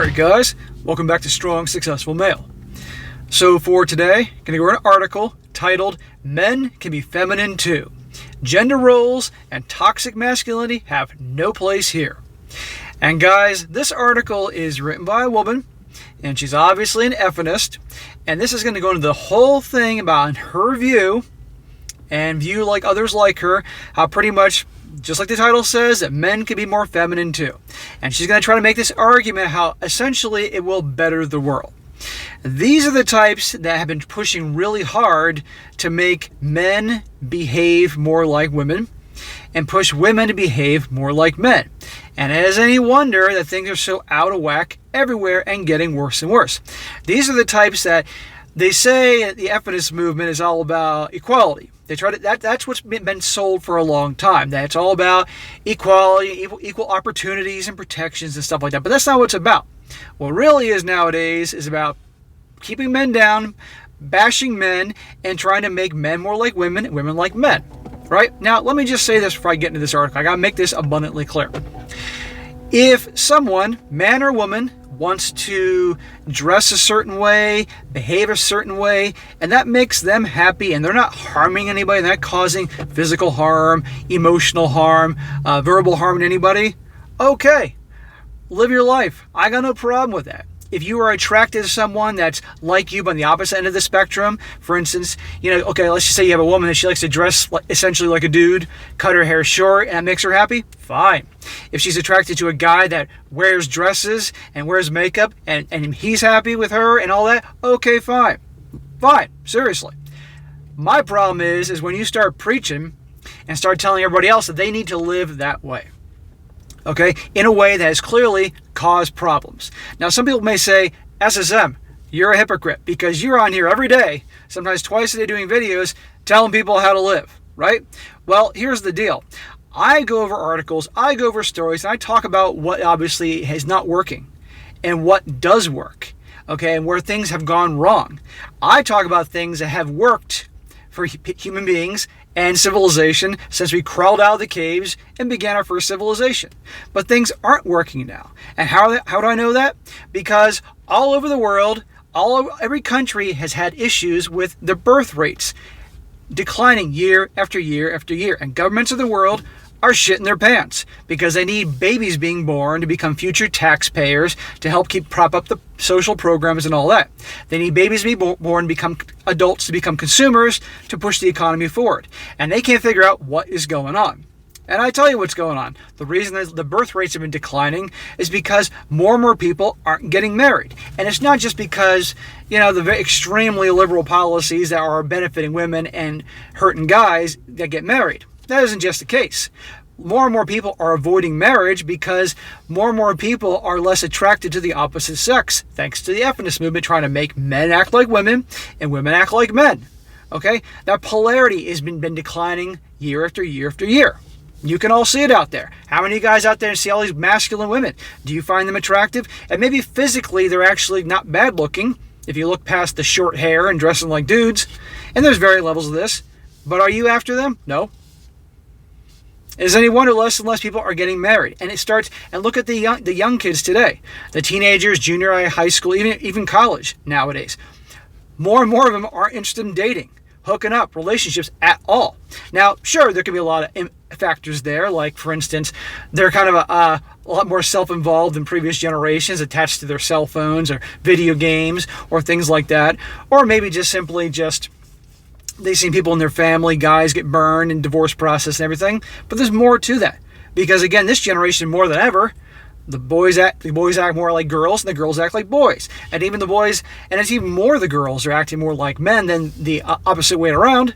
Alright guys, welcome back to Strong Successful Male. So for today, I'm going to go over an article titled Men Can Be Feminine Too. Gender roles and toxic masculinity have no place here. And guys, this article is written by a woman, and she's obviously an feminist, and this is going to go into the whole thing about her view, and view like others like her, how pretty much, just like the title says, that men can be more feminine too. And she's going to try to make this argument how essentially it will better the world. These are the types that have been pushing really hard to make men behave more like women and push women to behave more like men. And it is any wonder that things are so out of whack everywhere and getting worse and worse. These are the types that they say the feminist movement is all about equality. They try to that's what's been sold for a long time. That it's all about equality, equal opportunities and protections and stuff like that. But that's not what it's about. What it really is nowadays is about keeping men down, bashing men, and trying to make men more like women and women like men. Right? Now, let me just say this before I get into this article. I gotta make this abundantly clear. If someone, man or woman, wants to dress a certain way, behave a certain way, and that makes them happy, and they're not harming anybody, they're not causing physical harm, emotional harm, verbal harm to anybody, okay, live your life. I got no problem with that. If you are attracted to someone that's like you but on the opposite end of the spectrum, for instance, okay, let's just say you have a woman that she likes to dress essentially like a dude, cut her hair short, and that makes her happy, fine. If she's attracted to a guy that wears dresses and wears makeup and he's happy with her and all that, okay, fine. Fine, seriously. My problem is when you start preaching and start telling everybody else that they need to live that way. Okay, in a way that has clearly caused problems. Now, some people may say, SSM, you're a hypocrite because you're on here every day, sometimes twice a day doing videos, telling people how to live, right? Well, here's the deal. I go over articles, I go over stories, and I talk about what obviously is not working and what does work, okay, and where things have gone wrong. I talk about things that have worked for human beings and civilization since we crawled out of the caves and began our first civilization. But things aren't working now. And how do I know that? Because all over the world, every country has had issues with the birth rates declining year after year after year. And governments of the world are shitting their pants because they need babies being born to become future taxpayers to help prop up the social programs and all that. They need babies to be born, become adults to become consumers to push the economy forward. And they can't figure out what is going on. And I tell you what's going on. The reason that the birth rates have been declining is because more and more people aren't getting married. And it's not just because, the extremely liberal policies that are benefiting women and hurting guys that get married. That isn't just the case. More and more people are avoiding marriage because more and more people are less attracted to the opposite sex, thanks to the feminist movement trying to make men act like women and women act like men. Okay? That polarity has been declining year after year after year. You can all see it out there. How many guys out there see all these masculine women? Do you find them attractive? And maybe physically they're actually not bad looking if you look past the short hair and dressing like dudes. And there's various levels of this. But are you after them? No. Is any wonder less and less people are getting married? And it starts, and look at the young kids today. The teenagers, junior high school, even college nowadays. More and more of them aren't interested in dating, hooking up, relationships at all. Now, sure, there can be a lot of factors there. Like, for instance, they're kind of a lot more self-involved than previous generations, attached to their cell phones or video games or things like that. Or maybe just simply they've seen people in their family, guys get burned in divorce process and everything. But there's more to that. Because again, this generation more than ever, the boys act more like girls and the girls act like boys. And even the boys, and it's even more the girls are acting more like men than the opposite way around.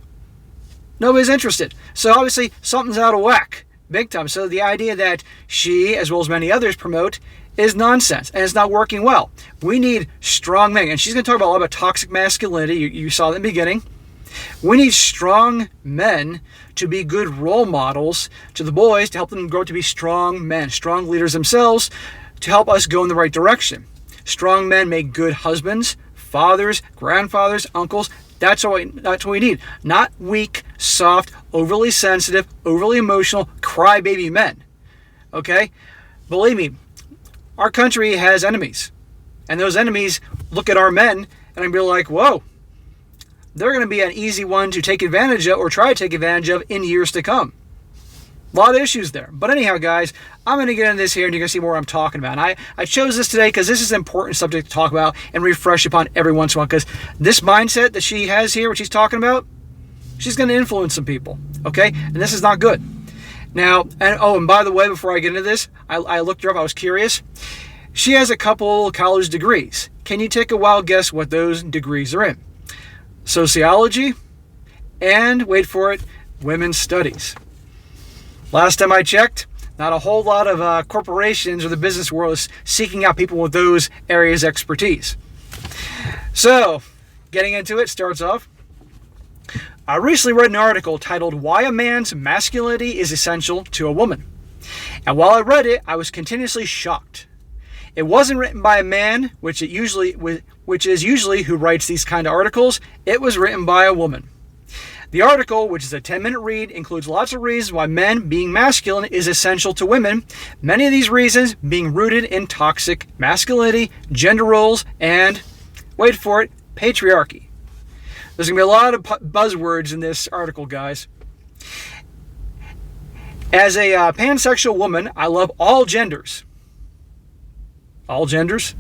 Nobody's interested. So obviously something's out of whack. Big time. So the idea that she, as well as many others, promote is nonsense, and it's not working well. We need strong men. And she's going to talk a lot about toxic masculinity. You saw that in the beginning. We need strong men to be good role models to the boys, to help them grow to be strong men, strong leaders themselves, to help us go in the right direction. Strong men make good husbands, fathers, grandfathers, uncles. That's what we need. Not weak, soft, overly sensitive, overly emotional, crybaby men. Okay? Believe me, our country has enemies. And those enemies look at our men and I'd be like, whoa, they're going to be an easy one to take advantage of or try to take advantage of in years to come. A lot of issues there. But anyhow, guys, I'm going to get into this here and you're going to see more what I'm talking about. And I chose this today because this is an important subject to talk about and refresh upon every once in a while, because this mindset that she has here, what she's talking about, she's going to influence some people, okay? And this is not good. Now, and by the way, before I get into this, I looked her up. I was curious. She has a couple college degrees. Can you take a wild guess what those degrees are in? Sociology and, wait for it, women's studies. Last time I checked, not a whole lot of corporations or the business world is seeking out people with those areas of expertise. So, getting into it, starts off. I recently read an article titled "Why a Man's Masculinity is Essential to a Woman." And while I read it, I was continuously shocked. It wasn't written by a man, which is usually who writes these kind of articles. It was written by a woman. The article, which is a 10-minute read, includes lots of reasons why men being masculine is essential to women, many of these reasons being rooted in toxic masculinity, gender roles, and, wait for it, patriarchy. There's going to be a lot of buzzwords in this article, guys. As a pansexual woman, I love all genders. All genders?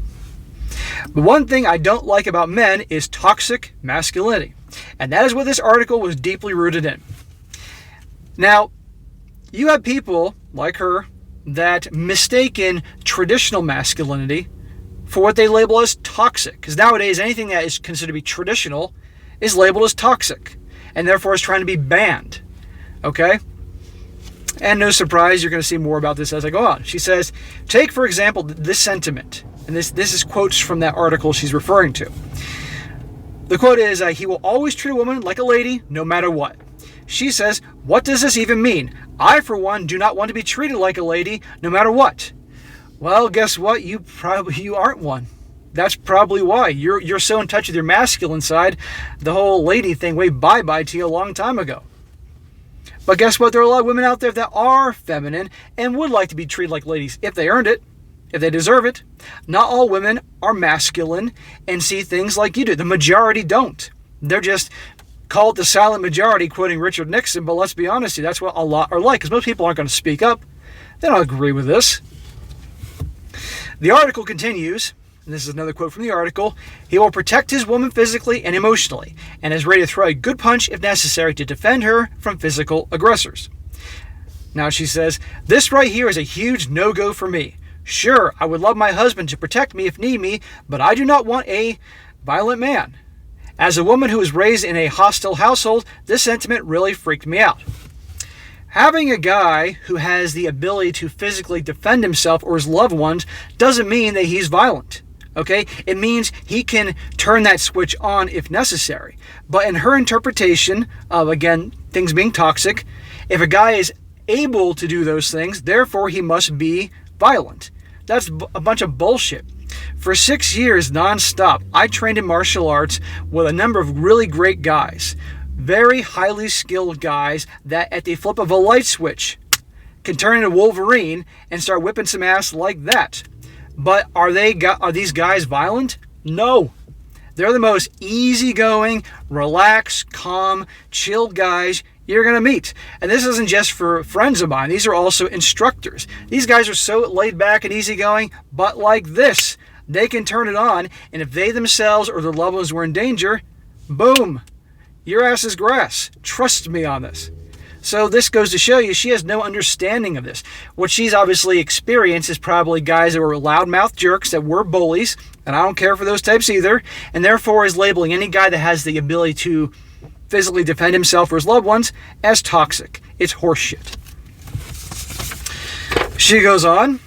The one thing I don't like about men is toxic masculinity. And that is what this article was deeply rooted in. Now, you have people like her that mistaken traditional masculinity for what they label as toxic. Because nowadays, anything that is considered to be traditional is labeled as toxic. And therefore is trying to be banned. Okay? And no surprise, you're going to see more about this as I go on. She says, take, for example, this sentiment. And this is quotes from that article she's referring to. The quote is, he will always treat a woman like a lady, no matter what. She says, what does this even mean? I, for one, do not want to be treated like a lady, no matter what. Well, guess what? You aren't one. That's probably why. You're so in touch with your masculine side, the whole lady thing waved bye-bye to you a long time ago. But guess what? There are a lot of women out there that are feminine and would like to be treated like ladies if they earned it, if they deserve it. Not all women are masculine and see things like you do. The majority don't. They're just called the silent majority, quoting Richard Nixon, but let's be honest, that's what a lot are like, because most people aren't going to speak up. They don't agree with this. The article continues, and this is another quote from the article, he will protect his woman physically and emotionally, and is ready to throw a good punch if necessary to defend her from physical aggressors. Now she says, this right here is a huge no-go for me. Sure, I would love my husband to protect me if need me, but I do not want a violent man. As a woman who was raised in a hostile household, this sentiment really freaked me out. Having a guy who has the ability to physically defend himself or his loved ones doesn't mean that he's violent. Okay? It means he can turn that switch on if necessary. But in her interpretation of, again, things being toxic, if a guy is able to do those things, therefore he must be violent. That's a bunch of bullshit. For 6 years nonstop, I trained in martial arts with a number of really great guys. Very highly skilled guys that at the flip of a light switch can turn into Wolverine and start whipping some ass like that. But are these guys violent? No. They're the most easygoing, relaxed, calm, chilled guys you're going to meet. And this isn't just for friends of mine. These are also instructors. These guys are so laid back and easygoing, but like this, they can turn it on, and if they themselves or their loved ones were in danger, boom, your ass is grass. Trust me on this. So this goes to show you she has no understanding of this. What she's obviously experienced is probably guys that were loudmouth jerks that were bullies, and I don't care for those types either, and therefore is labeling any guy that has the ability to physically defend himself or his loved ones as toxic. It's horseshit. She goes on.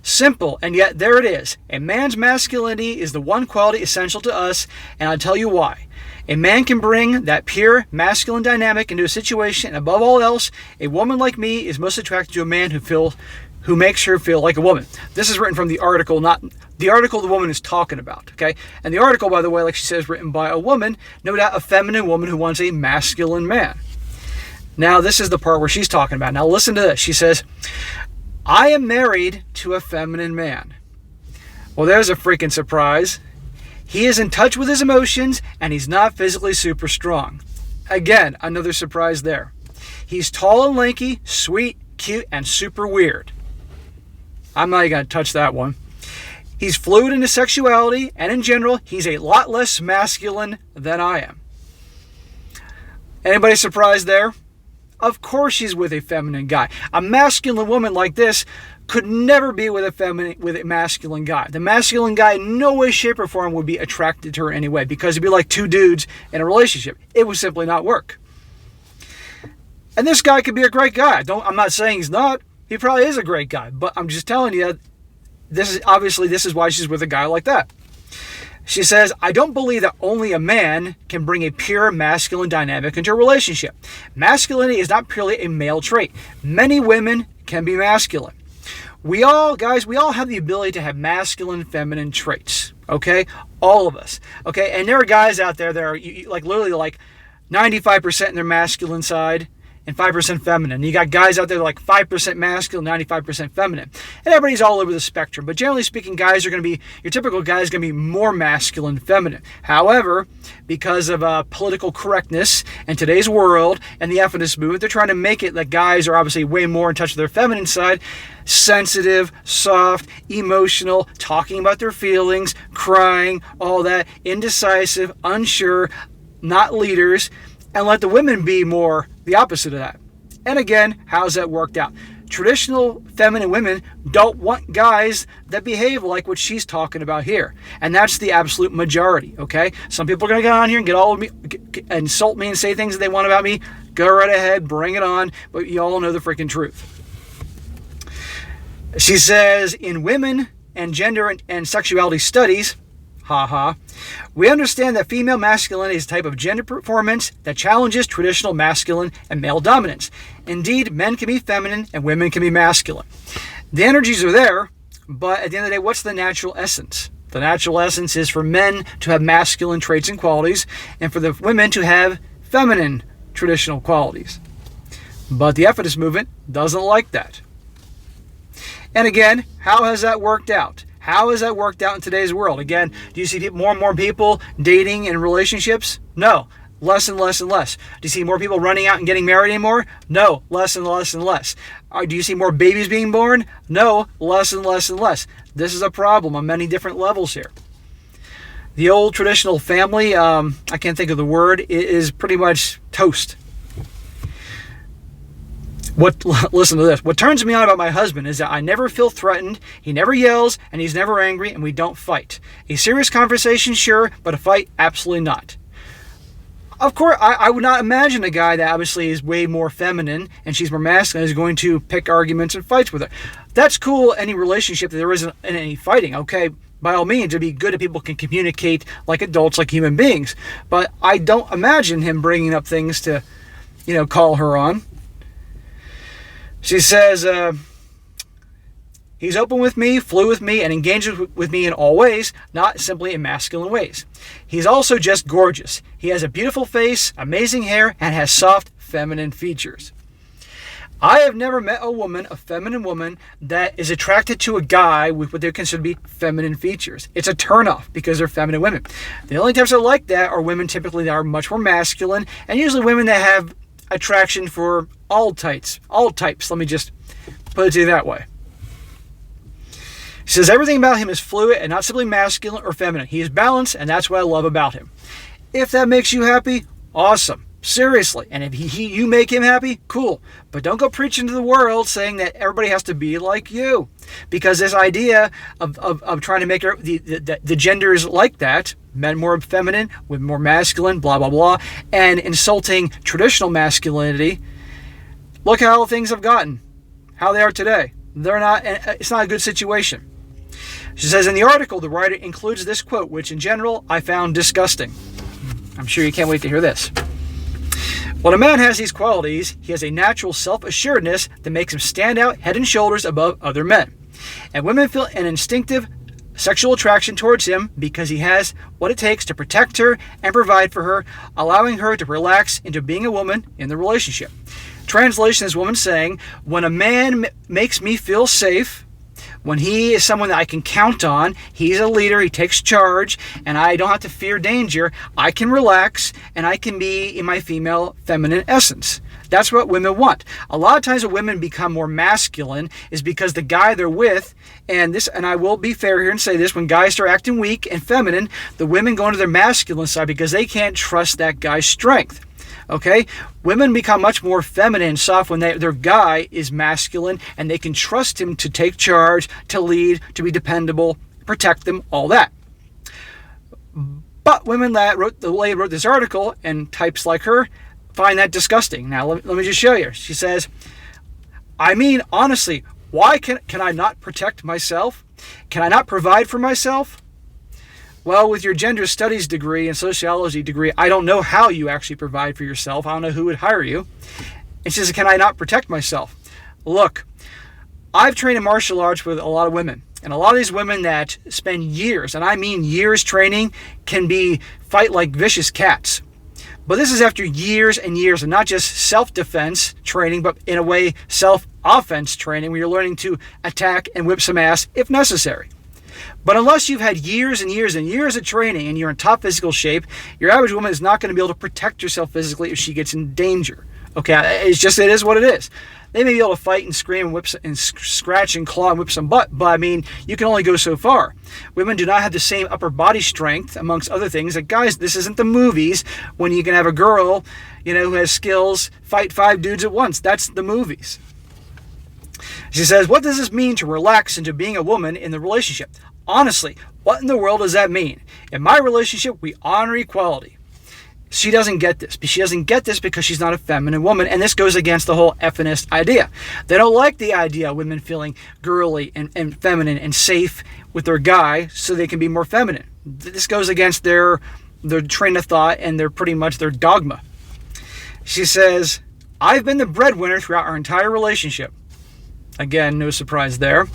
Simple, and yet there it is. A man's masculinity is the one quality essential to us, and I'll tell you why. A man can bring that pure masculine dynamic into a situation, and above all else, a woman like me is most attracted to a man who makes her feel like a woman. This is written from the article, not the article the woman is talking about, okay? And the article, by the way, like she says, written by a woman, no doubt a feminine woman who wants a masculine man. Now, this is the part where she's talking about. Now, listen to this. She says, I am married to a feminine man. Well, there's a freaking surprise. He is in touch with his emotions, and he's not physically super strong. Again, another surprise there. He's tall and lanky, sweet, cute, and super weird. I'm not even going to touch that one. He's fluid in his sexuality, and in general, he's a lot less masculine than I am. Anybody surprised there? Of course she's with a feminine guy. A masculine woman like this could never be with a masculine guy. The masculine guy in no way, shape, or form would be attracted to her anyway, because it'd be like two dudes in a relationship. It would simply not work. And this guy could be a great guy. I'm not saying he's not. He probably is a great guy, but I'm just telling you, this is why she's with a guy like that. She says, I don't believe that only a man can bring a pure masculine dynamic into a relationship. Masculinity is not purely a male trait. Many women can be masculine. We all have the ability to have masculine and feminine traits. Okay? All of us. Okay? And there are guys out there that are literally 95% in their masculine side and 5% feminine. You got guys out there like 5% masculine, 95% feminine. And everybody's all over the spectrum. But generally speaking, your typical guy is going to be more masculine and feminine. However, because of political correctness in today's world and the feminist movement, they're trying to make it that guys are obviously way more in touch with their feminine side. Sensitive, soft, emotional, talking about their feelings, crying, all that, indecisive, unsure, not leaders, and let the women be more the opposite of that. And again, how's that worked out? Traditional feminine women don't want guys that behave like what she's talking about here. And that's the absolute majority, okay? Some people are going to get on here and get all of me, insult me and say things that they want about me. Go right ahead, bring it on, but you all know the freaking truth. She says, in women and gender and sexuality studies, we understand that female masculinity is a type of gender performance that challenges traditional masculine and male dominance. Indeed, men can be feminine and women can be masculine. The energies are there, but at the end of the day, what's the natural essence? The natural essence is for men to have masculine traits and qualities, and for the women to have feminine traditional qualities. But the feminist movement doesn't like that. And again, how has that worked out? How has that worked out in today's world? Again, do you see more and more people dating in relationships? No, less and less and less. Do you see more people running out and getting married anymore? No, less and less and less. Do you see more babies being born? No, less and less and less. This is a problem on many different levels here. The old traditional family, I can't think of the word, is pretty much toast. Listen to this. What turns me on about my husband is that I never feel threatened, he never yells, and he's never angry, and we don't fight. A serious conversation, sure, but a fight, absolutely not. Of course, I would not imagine a guy that obviously is way more feminine and she's more masculine is going to pick arguments and fights with her. That's cool, any relationship that there isn't any fighting, okay? By all means, it'd be good if people can communicate like adults, like human beings. But I don't imagine him bringing up things to, call her on. She says, he's open with me, flew with me, and engages with me in all ways, not simply in masculine ways. He's also just gorgeous. He has a beautiful face, amazing hair, and has soft, feminine features. I have never met a feminine woman, that is attracted to a guy with what they consider to be feminine features. It's a turnoff because they're feminine women. The only types that like that are women typically that are much more masculine, and usually women that have attraction for all types. Let me just put it to you that way. She says everything about him is fluid and not simply masculine or feminine. He is balanced, and that's what I love about him. If that makes you happy, awesome. Seriously. And if you make him happy, cool. But don't go preaching to the world saying that everybody has to be like you. Because this idea of trying to make the genders like that, men more feminine, women more masculine, blah, blah, blah, and insulting traditional masculinity, look how things have gotten, how they are today. It's not a good situation. She says in the article, the writer includes this quote, which in general I found disgusting. I'm sure you can't wait to hear this. When a man has these qualities, he has a natural self-assuredness that makes him stand out head and shoulders above other men. And women feel an instinctive sexual attraction towards him because he has what it takes to protect her and provide for her, allowing her to relax into being a woman in the relationship. Translation is woman saying, when a man makes me feel safe, When he is someone that I can count on, he's a leader, he takes charge, and I don't have to fear danger, I can relax, and I can be in my female feminine essence. That's what women want. A lot of times when women become more masculine is because the guy they're with, and I will be fair here and say this, when guys start acting weak and feminine, the women go into their masculine side because they can't trust that guy's strength. Okay? Women become much more feminine and soft when their guy is masculine and they can trust him to take charge, to lead, to be dependable, protect them, all that. But women that wrote this article, and types like her, find that disgusting. Now, let me just show you. She says, I mean, honestly, why can I not protect myself? Can I not provide for myself? Well, with your gender studies degree and sociology degree, I don't know how you actually provide for yourself. I don't know who would hire you. And she says, can I not protect myself? Look, I've trained in martial arts with a lot of women. And a lot of these women that spend years, and I mean years training, can fight like vicious cats. But this is after years and years, and not just self-defense training, but in a way, self-offense training, where you're learning to attack and whip some ass if necessary. But unless you've had years and years and years of training and you're in top physical shape, your average woman is not going to be able to protect herself physically if she gets in danger. Okay, it is what it is. They may be able to fight and scream and whip and scratch and claw and whip some butt, but I mean, you can only go so far. Women do not have the same upper body strength, amongst other things. Like, guys, this isn't the movies when you can have a girl, who has skills, fight 5 dudes at once. That's the movies. She says, what does this mean to relax into being a woman in the relationship? Honestly, what in the world does that mean? In my relationship, we honor equality. She doesn't get this. She doesn't get this because she's not a feminine woman, and this goes against the whole feminist idea. They don't like the idea of women feeling girly and feminine and safe with their guy so they can be more feminine. This goes against their train of thought and pretty much their dogma. She says, I've been the breadwinner throughout our entire relationship. Again, no surprise there.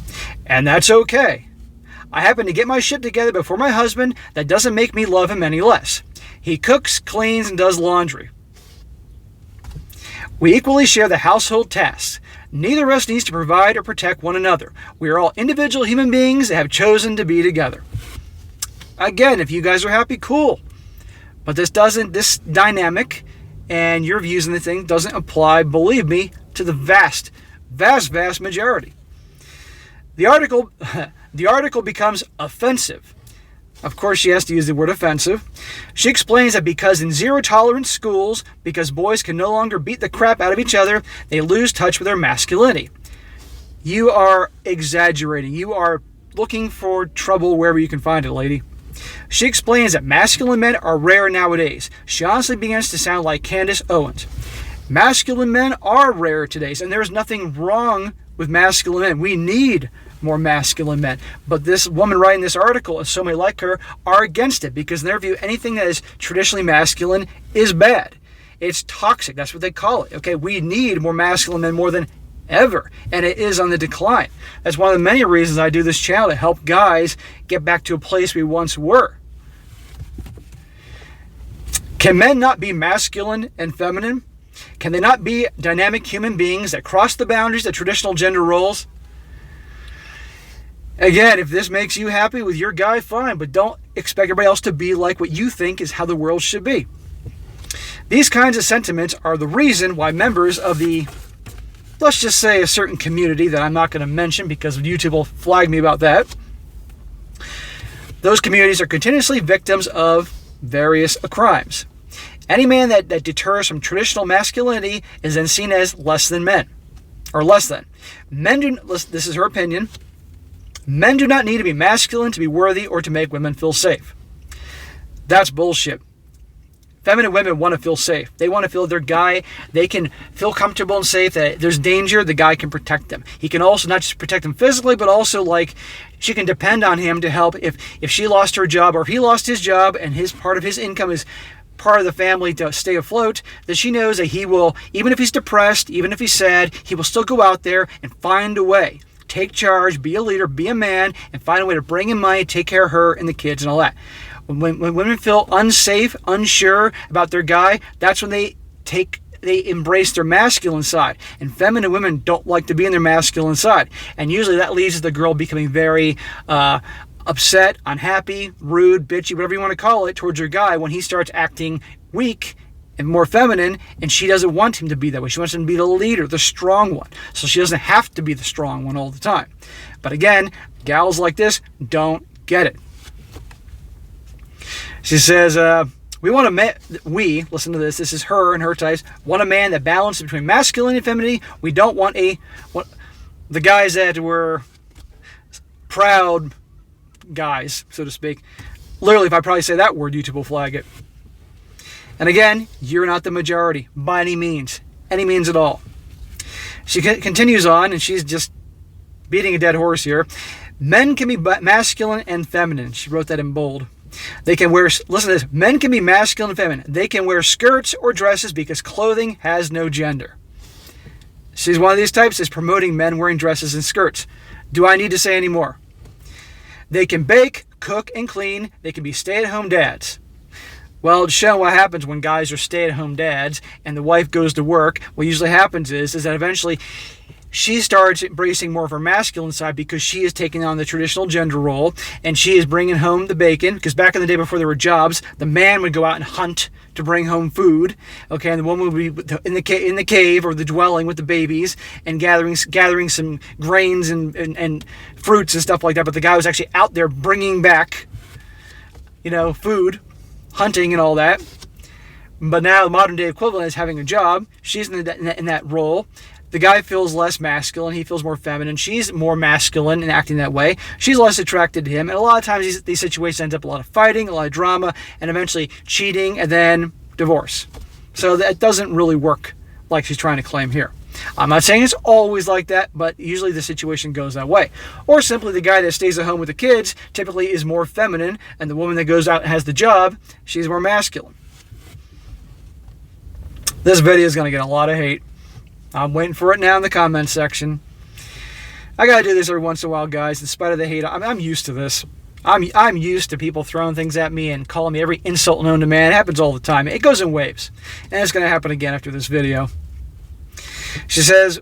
And that's okay. I happen to get my shit together before my husband. That doesn't make me love him any less. He cooks, cleans, and does laundry. We equally share the household tasks. Neither of us needs to provide or protect one another. We are all individual human beings that have chosen to be together. Again, if you guys are happy, cool. But this dynamic and your views on the thing doesn't apply, believe me, to the vast majority. The article becomes offensive. Of course, she has to use the word offensive. She explains that because in zero-tolerance schools, because boys can no longer beat the crap out of each other, they lose touch with their masculinity. You are exaggerating. You are looking for trouble wherever you can find it, lady. She explains that masculine men are rare nowadays. She honestly begins to sound like Candace Owens. Masculine men are rare today, and there's nothing wrong with masculine men. We need more masculine men. But this woman writing this article, and so many like her, are against it because in their view, anything that is traditionally masculine is bad. It's toxic. That's what they call it. Okay, we need more masculine men more than ever, and it is on the decline. That's one of the many reasons I do this channel, to help guys get back to a place we once were. Can men not be masculine and feminine? Can they not be dynamic human beings that cross the boundaries of traditional gender roles? Again, if this makes you happy with your guy, fine, but don't expect everybody else to be like what you think is how the world should be. These kinds of sentiments are the reason why members of let's just say a certain community that I'm not going to mention because YouTube will flag me about that. Those communities are continuously victims of various crimes. Any man that deters from traditional masculinity is then seen as less than men, or less than. This is her opinion. Men do not need to be masculine to be worthy or to make women feel safe. That's bullshit. Feminine women want to feel safe. They want to feel their guy, they can feel comfortable and safe that there's danger, the guy can protect them. He can also not just protect them physically, but also she can depend on him to help if she lost her job or if he lost his job and part of his income is part of the family to stay afloat, that she knows that he will, even if he's depressed, even if he's sad, he will still go out there and find a way. Take charge, be a leader, be a man, and find a way to bring in money, take care of her and the kids and all that. When women feel unsafe, unsure about their guy, that's when they they embrace their masculine side. And feminine women don't like to be in their masculine side. And usually that leads to the girl becoming very upset, unhappy, rude, bitchy, whatever you want to call it, towards your guy when he starts acting weak and more feminine, and she doesn't want him to be that way. She wants him to be the leader, the strong one. So she doesn't have to be the strong one all the time. But again, gals like this don't get it. She says, we, listen to this is her and her types, want a man that balances between masculinity and femininity. We don't want the guys that were proud guys, so to speak. Literally, if I probably say that word, YouTube will flag it. And again, you're not the majority by any means at all. She continues on, and she's just beating a dead horse here. Men can be masculine and feminine. She wrote that in bold. They can wear, listen to this, men can be masculine and feminine. They can wear skirts or dresses because clothing has no gender. She's one of these types that's promoting men wearing dresses and skirts. Do I need to say any more? They can bake, cook, and clean. They can be stay-at-home dads. Well, to show what happens when guys are stay-at-home dads and the wife goes to work, what usually happens is that eventually she starts embracing more of her masculine side because she is taking on the traditional gender role, and she is bringing home the bacon, because back in the day before there were jobs, the man would go out and hunt to bring home food, okay, and the woman would be in the cave or the dwelling with the babies and gathering some grains and fruits and stuff like that, but the guy was actually out there bringing back, food, hunting and all that. But now the modern day equivalent is having a job. She's in that role. The guy feels less masculine. He feels more feminine. She's more masculine and acting that way. She's less attracted to him. And a lot of times these situations end up a lot of fighting, a lot of drama, and eventually cheating, and then divorce. So that doesn't really work like she's trying to claim here. I'm not saying it's always like that, but usually the situation goes that way. Or simply the guy that stays at home with the kids typically is more feminine, and the woman that goes out and has the job, she's more masculine. This video is going to get a lot of hate. I'm waiting for it now in the comments section. I gotta do this every once in a while, guys. In spite of the hate, I'm used to this. I'm used to people throwing things at me and calling me every insult known to man. It happens all the time. It goes in waves. And it's going to happen again after this video. She says,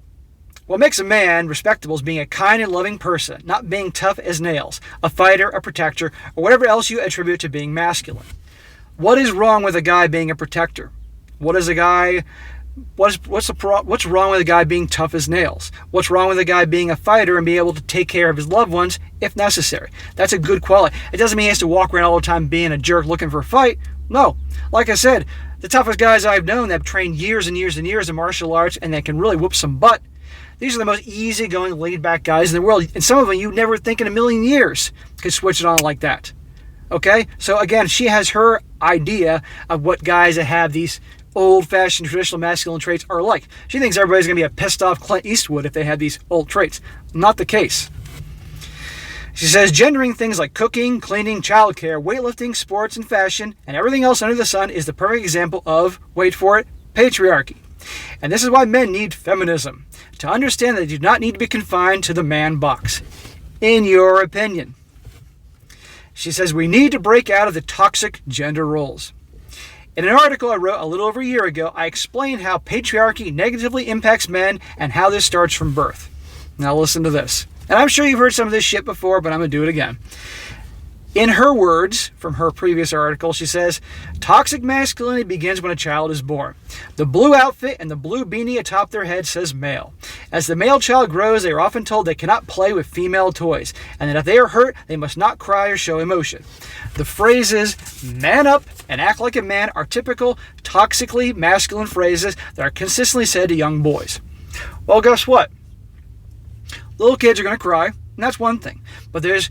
what makes a man respectable is being a kind and loving person, not being tough as nails, a fighter, a protector, or whatever else you attribute to being masculine. What is wrong with a guy being a protector? What's wrong with a guy being tough as nails? What's wrong with a guy being a fighter and being able to take care of his loved ones if necessary? That's a good quality. It doesn't mean he has to walk around all the time being a jerk looking for a fight. No. Like I said, the toughest guys I've known that have trained years and years and years in martial arts and that can really whoop some butt, these are the most easygoing, laid-back guys in the world. And some of them you never think in a million years could switch it on like that. Okay? So again, she has her idea of what guys that have these old-fashioned traditional masculine traits are like. She thinks everybody's going to be a pissed-off Clint Eastwood if they had these old traits. Not the case. She says, gendering things like cooking, cleaning, childcare, weightlifting, sports, and fashion, and everything else under the sun is the perfect example of, wait for it, patriarchy. And this is why men need feminism, to understand that they do not need to be confined to the man box. In your opinion. She says, we need to break out of the toxic gender roles. In an article I wrote a little over a year ago, I explained how patriarchy negatively impacts men and how this starts from birth. Now listen to this. And I'm sure you've heard some of this shit before, but I'm going to do it again. In her words, from her previous article, she says, toxic masculinity begins when a child is born. The blue outfit and the blue beanie atop their head says male. As the male child grows, they are often told they cannot play with female toys, and that if they are hurt, they must not cry or show emotion. The phrases, man up and act like a man, are typical, toxically masculine phrases that are consistently said to young boys. Well, guess what? Little kids are going to cry, and that's one thing. But there's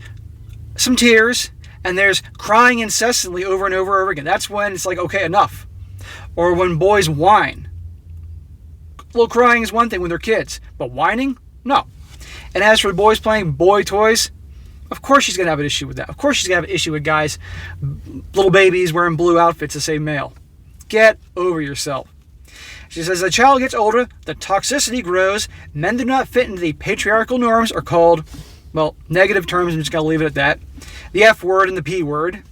some tears, and there's crying incessantly over and over and over again. That's when it's like, okay, enough. Or when boys whine. A little crying is one thing when they're kids, but whining? No. And as for the boys playing boy toys, of course she's going to have an issue with that. Of course she's going to have an issue with guys, little babies wearing blue outfits that say male. Get over yourself. She says, as the child gets older, the toxicity grows. Men do not fit into the patriarchal norms are called, well, negative terms. I'm just going to leave it at that. The F word and the P word.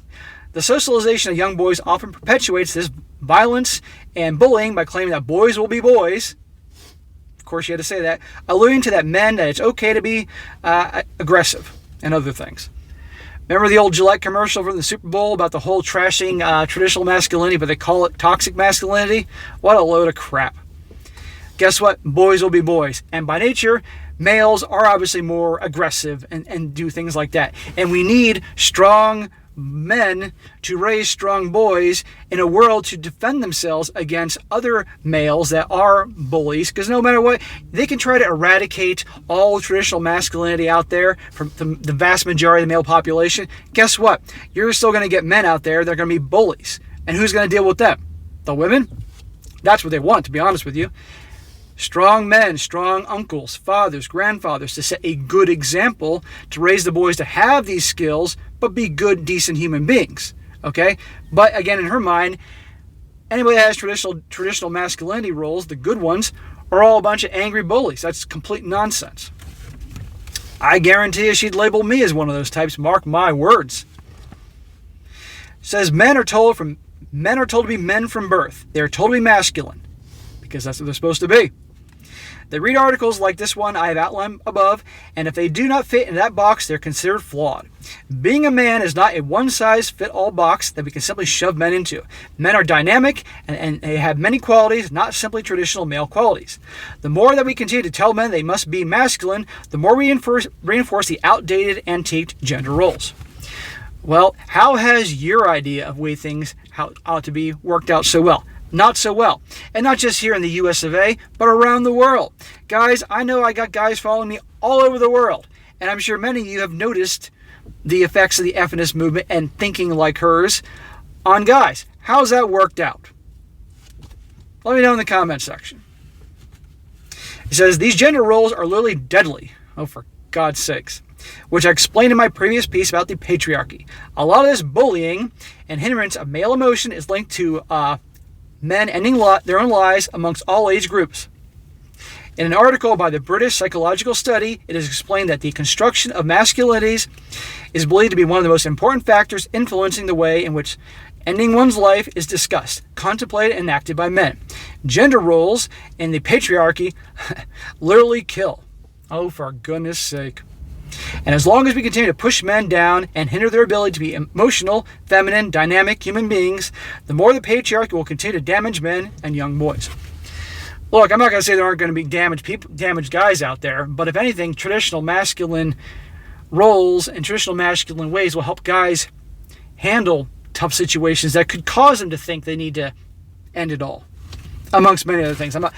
The socialization of young boys often perpetuates this violence and bullying by claiming that boys will be boys. Of course, you had to say that, alluding to that it's okay to be aggressive and other things. Remember the old Gillette commercial from the Super Bowl about the whole trashing traditional masculinity, but they call it toxic masculinity? What a load of crap. Guess what? Boys will be boys. And by nature, males are obviously more aggressive and do things like that. And we need strong men to raise strong boys in a world to defend themselves against other males that are bullies, because no matter what, they can try to eradicate all traditional masculinity out there from the vast majority of the male population. Guess what? You're still going to get men out there that are going to be bullies. And who's going to deal with them? The women? That's what they want, to be honest with you. Strong men, strong uncles, fathers, grandfathers to set a good example to raise the boys to have these skills, but be good, decent human beings. Okay? But again, in her mind, anybody that has traditional masculinity roles, the good ones, are all a bunch of angry bullies. That's complete nonsense. I guarantee you she'd label me as one of those types. Mark my words. It says men are told to be men from birth. They are told to be masculine because that's what they're supposed to be. They read articles like this one I have outlined above, and if they do not fit in that box, they're considered flawed. Being a man is not a one-size-fits-all box that we can simply shove men into. Men are dynamic, and they have many qualities, not simply traditional male qualities. The more that we continue to tell men they must be masculine, the more we reinforce the outdated, antiqued gender roles. Well, how has your idea of way things ought to be worked out so well? Not so well. And not just here in the US of A, but around the world. Guys, I know I got guys following me all over the world. And I'm sure many of you have noticed the effects of the feminist movement and thinking like hers on guys. How's that worked out? Let me know in the comment section. It says, these gender roles are literally deadly. Oh, for God's sakes. Which I explained in my previous piece about the patriarchy. A lot of this bullying and hindrance of male emotion is linked to men ending their own lives amongst all age groups. In an article by the British Psychological Study, it is explained that the construction of masculinities is believed to be one of the most important factors influencing the way in which ending one's life is discussed, contemplated, and acted by men. Gender roles in the patriarchy literally kill. Oh, for goodness sake. And as long as we continue to push men down and hinder their ability to be emotional, feminine, dynamic human beings, the more the patriarchy will continue to damage men and young boys. Look, I'm not going to say there aren't going to be damaged guys out there, but if anything, traditional masculine roles and traditional masculine ways will help guys handle tough situations that could cause them to think they need to end it all, amongst many other things. I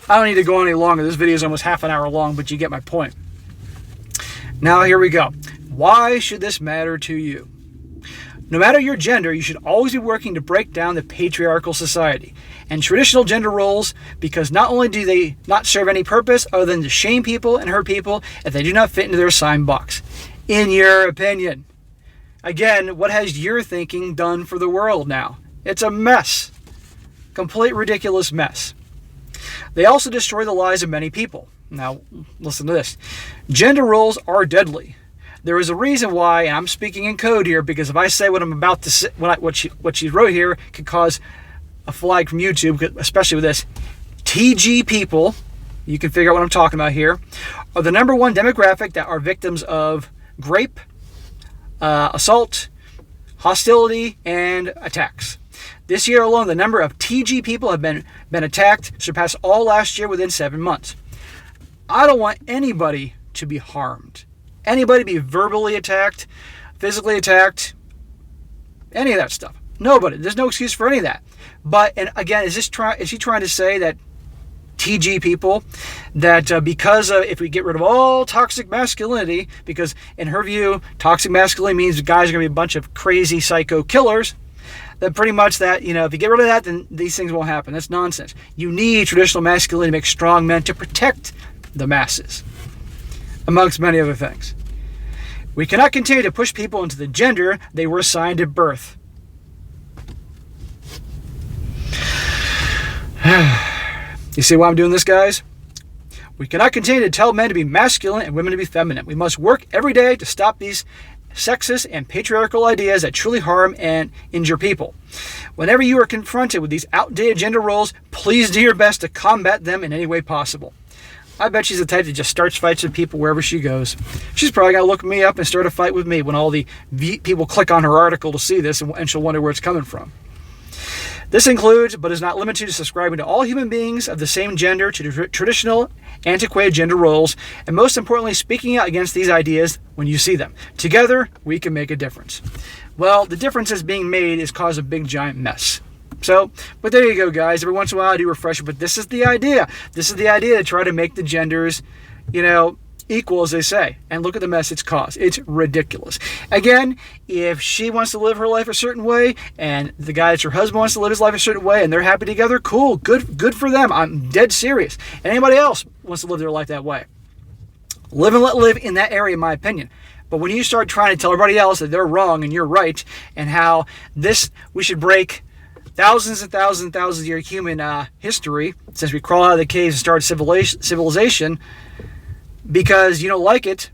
don't need to go any longer. This video is almost half an hour long, but you get my point. Now, here we go. Why should this matter to you? No matter your gender, you should always be working to break down the patriarchal society and traditional gender roles, because not only do they not serve any purpose other than to shame people and hurt people if they do not fit into their assigned box. In your opinion. Again, what has your thinking done for the world now? It's a mess. Complete ridiculous mess. They also destroy the lives of many people. Now, listen to this. Gender roles are deadly. There is a reason why, and I'm speaking in code here, because if I say what I'm about to say, what she wrote here could cause a flag from YouTube, especially with this. TG people, you can figure out what I'm talking about here, are the number one demographic that are victims of rape, assault, hostility, and attacks. This year alone, the number of TG people have been attacked surpassed all last year within 7 months. I don't want anybody to be harmed. Anybody to be verbally attacked, physically attacked, any of that stuff. Nobody. There's no excuse for any of that. But, and again, is she trying to say that TG people, that because if we get rid of all toxic masculinity, because in her view, toxic masculinity means guys are going to be a bunch of crazy psycho killers, that pretty much that, if you get rid of that, then these things won't happen. That's nonsense. You need traditional masculinity to make strong men to protect the masses, amongst many other things. We cannot continue to push people into the gender they were assigned at birth. You see why I'm doing this, guys? We cannot continue to tell men to be masculine and women to be feminine. We must work every day to stop these sexist and patriarchal ideas that truly harm and injure people. Whenever you are confronted with these outdated gender roles, please do your best to combat them in any way possible. I bet she's the type that just starts fights with people wherever she goes. She's probably going to look me up and start a fight with me when all the people click on her article to see this, and she'll wonder where it's coming from. This includes, but is not limited to, subscribing to all human beings of the same gender to traditional, antiquated gender roles, and most importantly, speaking out against these ideas when you see them. Together, we can make a difference. Well, the difference that's being made is cause a big giant mess. So, but there you go, guys. Every once in a while I do refresh it, but this is the idea. This is the idea to try to make the genders, equal, as they say. And look at the mess it's caused. It's ridiculous. Again, if she wants to live her life a certain way, and the guy that's her husband wants to live his life a certain way, and they're happy together, cool, good for them. I'm dead serious. And anybody else wants to live their life that way. Live and let live in that area, in my opinion. But when you start trying to tell everybody else that they're wrong and you're right, and how we should break thousands and thousands and thousands of years of human history since we crawled out of the caves and started civilization because you don't like it,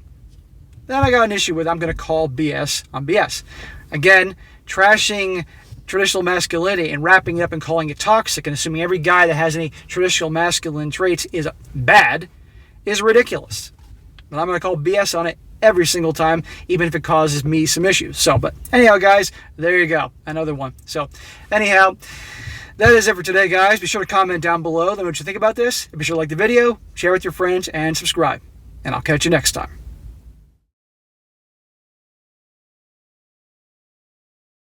then I got an issue with. I'm going to call BS on BS. Again, trashing traditional masculinity and wrapping it up and calling it toxic and assuming every guy that has any traditional masculine traits is bad is ridiculous. But I'm going to call BS on it every single time, even if it causes me some issues. But anyhow, guys, there you go. Another one. So anyhow, that is it for today, guys. Be sure to comment down below. Let me know what you think about this. Be sure to like the video, share with your friends, and subscribe. And I'll catch you next time.